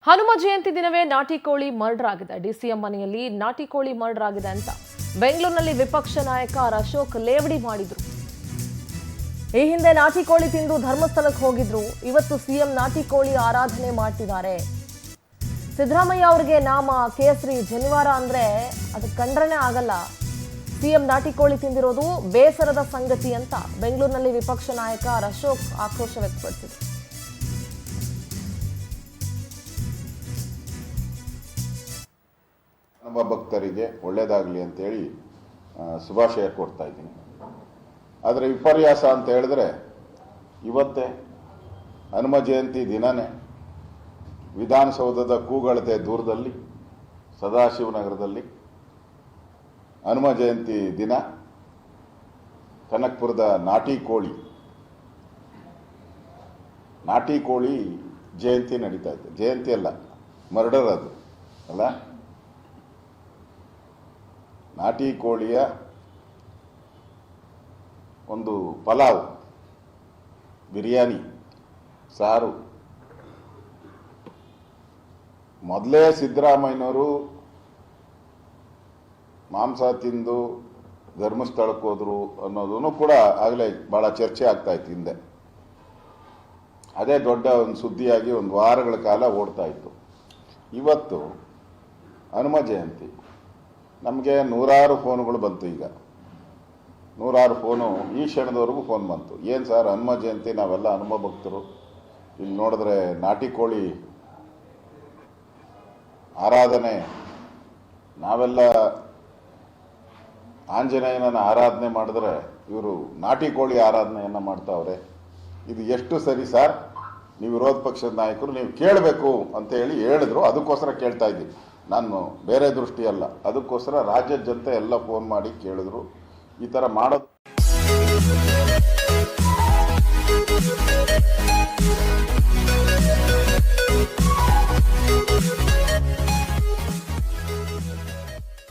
ಹನುಮ ಜಯಂತಿ ದಿನವೇ ನಾಟಿ ಕೋಳಿ ಮರ್ಡರ್ ಆಗಿದೆ. ಡಿಸಿಎಂ ಮನೆಯಲ್ಲಿ ನಾಟಿ ಕೋಳಿ ಮರ್ಡರ್ ಆಗಿದೆ ಅಂತ ಬೆಂಗಳೂರಿನಲ್ಲಿ ವಿಪಕ್ಷ ನಾಯಕ ಅಶೋಕ್ ಲೇವಡಿ ಮಾಡಿದ್ರು. ಈ ಹಿಂದೆ ನಾಟಿ ಕೋಳಿ ತಿಂದು ಧರ್ಮಸ್ಥಳಕ್ಕೆ ಹೋಗಿದ್ರು. ಇವತ್ತು ಸಿಎಂ ನಾಟಿ ಕೋಳಿ ಆರಾಧನೆ ಮಾಡ್ತಿದ್ದಾರೆ. ಸಿದ್ದರಾಮಯ್ಯ ಅವರಿಗೆ ನಾಮ ಕೇಸರಿ ಶನಿವಾರ ಅಂದ್ರೆ ಅದು ಕಂಡ್ರನೇ ಆಗಲ್ಲ. ಸಿಎಂ ನಾಟಿ ಕೋಳಿ ತಿಂದಿರೋದು ಬೇಸರದ ಸಂಗತಿ ಅಂತ ಬೆಂಗಳೂರಿನಲ್ಲಿ ವಿಪಕ್ಷ ನಾಯಕ ಅಶೋಕ್ ಆಕ್ರೋಶ ವ್ಯಕ್ತಪಡಿಸಿದ್ರು. ನಮ್ಮ ಭಕ್ತರಿಗೆ ಒಳ್ಳೇದಾಗಲಿ ಅಂತೇಳಿ ಶುಭಾಶಯ ಕೊಡ್ತಾ ಇದ್ದೀನಿ. ಆದರೆ ವಿಪರ್ಯಾಸ ಅಂತ ಹೇಳಿದ್ರೆ ಇವತ್ತೇ ಹನುಮ ಜಯಂತಿ ದಿನನೇ ವಿಧಾನಸೌಧದ ಕೂಗಳತೆ ದೂರದಲ್ಲಿ ಸದಾಶಿವನಗರದಲ್ಲಿ ಹನುಮ ಜಯಂತಿ ದಿನ ಕನಕಪುರದ ನಾಟಿ ಕೋಳಿ ಜಯಂತಿ ನಡೀತಾ ಇದೆ. ಜಯಂತಿ ಅಲ್ಲ, ಮರ್ಡರ್ ಅದು ಅಲ್ಲ. ನಾಟಿ ಕೋಳಿಯ ಒಂದು ಪಲಾವ್, ಬಿರಿಯಾನಿ, ಸಾರು. ಮೊದಲೇ ಸಿದ್ದರಾಮಯ್ಯನವರು ಮಾಂಸ ತಿಂದು ಧರ್ಮಸ್ಥಳಕ್ಕೆ ಹೋದ್ರು ಅನ್ನೋದನ್ನು ಕೂಡ ಆಗಲೇ ಬಹಳ ಚರ್ಚೆ ಆಗ್ತಾ ಇತ್ತು ಹಿಂದೆ. ಅದೇ ದೊಡ್ಡ ಒಂದು ಸುದ್ದಿಯಾಗಿ ಒಂದು ವಾರಗಳ ಕಾಲ ಓಡ್ತಾ ಇತ್ತು. ಇವತ್ತು ಹನುಮ ಜಯಂತಿ, ನಮಗೆ ನೂರಾರು ಫೋನುಗಳು ಬಂತು. ಈಗ ನೂರಾರು ಫೋನು ಈ ಕ್ಷಣದವರೆಗೂ ಫೋನ್ ಬಂತು. ಏನು ಸರ್, ಹನುಮ ಜಯಂತಿ, ನಾವೆಲ್ಲ ಹನುಮ ಭಕ್ತರು, ಇಲ್ಲಿ ನೋಡಿದ್ರೆ ನಾಟಿ ಕೋಳಿ ಆರಾಧನೆ, ನಾವೆಲ್ಲ ಆಂಜನೇಯನ ಆರಾಧನೆ ಮಾಡಿದ್ರೆ ಇವರು ನಾಟಿ ಕೋಳಿ ಆರಾಧನೆಯನ್ನು ಮಾಡ್ತಾವ್ರೆ. ಇದು ಎಷ್ಟು ಸರಿ ಸರ್? ನೀವು ವಿರೋಧ ಪಕ್ಷದ ನಾಯಕರು ನೀವು ಕೇಳಬೇಕು ಅಂತ ಹೇಳಿದ್ರು. ಅದಕ್ಕೋಸ್ಕರ ಕೇಳ್ತಾ ಇದ್ದೀನಿ. ನಾನು ಬೇರೆ ದೃಷ್ಟಿ ಅಲ್ಲ, ಅದಕ್ಕೋಸ್ಕರ ರಾಜ್ಯದ ಜನತೆ ಎಲ್ಲ ಫೋನ್ ಮಾಡಿ ಕೇಳಿದ್ರು ಈ ಥರ ಮಾಡೋದು